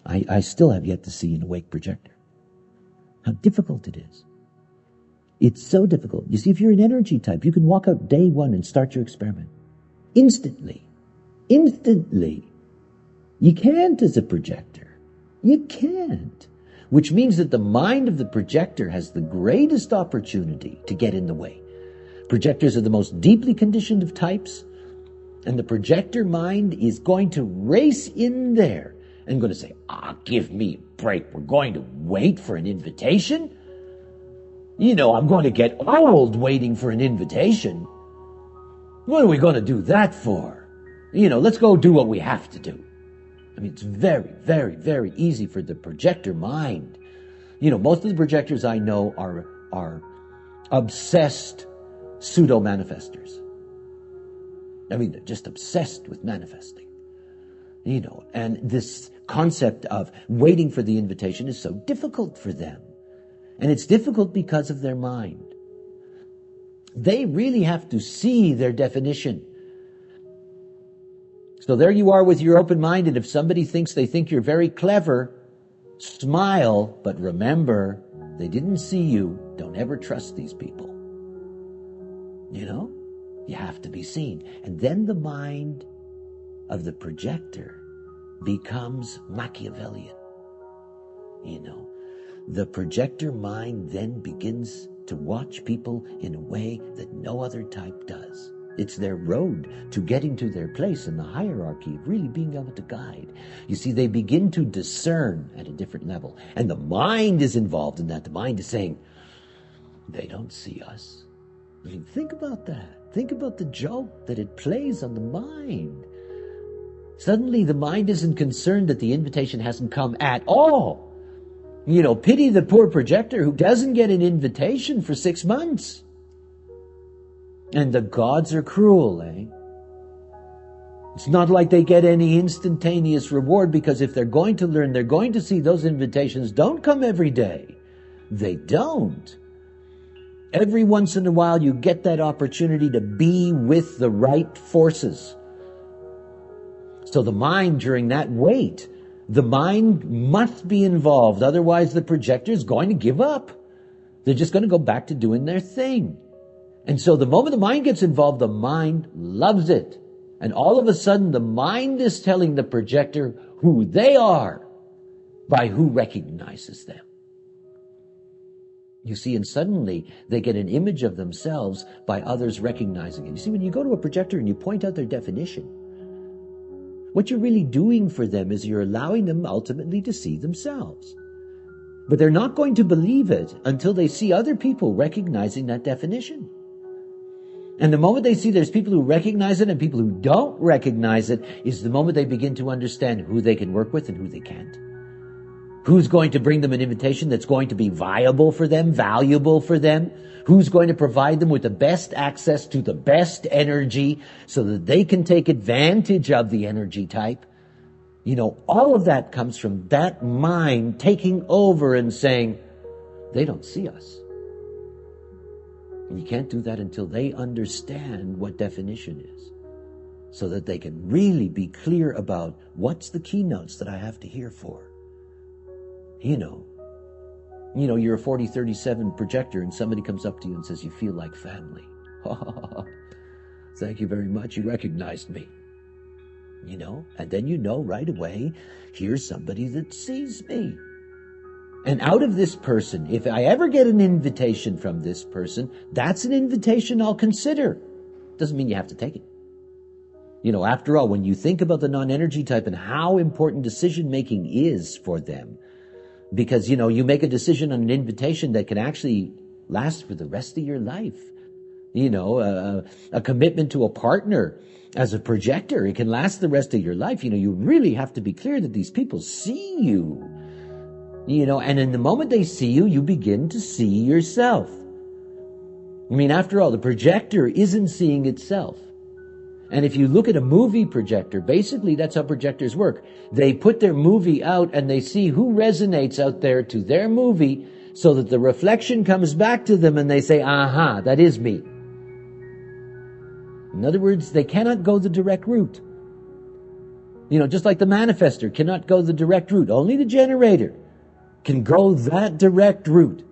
I still have yet to see an awake projector. How difficult it is. It's so difficult. You see, if you're an energy type, you can walk out day one and start your experiment. Instantly. Instantly. You can't as a projector. You can't. Which means that the mind of the projector has the greatest opportunity to get in the way. Projectors are the most deeply conditioned of types, and the projector mind is going to race in there and going to say, give me a break. We're going to wait for an invitation? I'm going to get old waiting for an invitation. What are we going to do that for? Let's go do what we have to do. I mean, it's very, very, very easy for the projector mind. Most of the projectors I know are obsessed pseudo-manifestors. I mean, they're just obsessed with manifesting. And this concept of waiting for the invitation is so difficult for them. And it's difficult because of their mind. They really have to see their definition. So there you are with your open mind, and if somebody thinks they think you're very clever, smile, but remember, they didn't see you. Don't ever trust these people. You have to be seen. And then the mind of the projector becomes Machiavellian. The projector mind then begins to watch people in a way that no other type does. It's their road to getting to their place in the hierarchy of really being able to guide. You see, they begin to discern at a different level. And the mind is involved in that. The mind is saying, they don't see us. I mean, think about that. Think about the joke that it plays on the mind. Suddenly the mind isn't concerned that the invitation hasn't come at all. Pity the poor projector who doesn't get an invitation for 6 months. And the gods are cruel, eh? It's not like they get any instantaneous reward, because if they're going to learn, they're going to see those invitations don't come every day. They don't. Every once in a while you get that opportunity to be with the right forces. So the mind during that wait, the mind must be involved. Otherwise the projector is going to give up. They're just going to go back to doing their thing. And so the moment the mind gets involved, the mind loves it. And all of a sudden, the mind is telling the projector who they are by who recognizes them. You see, and suddenly they get an image of themselves by others recognizing it. You see, when you go to a projector and you point out their definition, what you're really doing for them is you're allowing them ultimately to see themselves. But they're not going to believe it until they see other people recognizing that definition. And the moment they see there's people who recognize it and people who don't recognize it is the moment they begin to understand who they can work with and who they can't. Who's going to bring them an invitation that's going to be viable for them, valuable for them? Who's going to provide them with the best access to the best energy so that they can take advantage of the energy type? All of that comes from that mind taking over and saying, they don't see us. And you can't do that until they understand what definition is, so that they can really be clear about what's the keynotes that I have to hear for. You're a 40-37 projector and somebody comes up to you and says, you feel like family. Thank you very much. You recognized me. And then right away, here's somebody that sees me. And out of this person, if I ever get an invitation from this person, that's an invitation I'll consider. Doesn't mean you have to take it. After all, when you think about the non-energy type and how important decision-making is for them, because, you make a decision on an invitation that can actually last for the rest of your life. A commitment to a partner as a projector, it can last the rest of your life. You really have to be clear that these people see you. And in the moment they see you, you begin to see yourself. After all, the projector isn't seeing itself. And if you look at a movie projector, basically that's how projectors work. They put their movie out and they see who resonates out there to their movie so that the reflection comes back to them and they say, aha, that is me. In other words, they cannot go the direct route. Just like the manifester cannot go the direct route. Only the generator can go that direct route.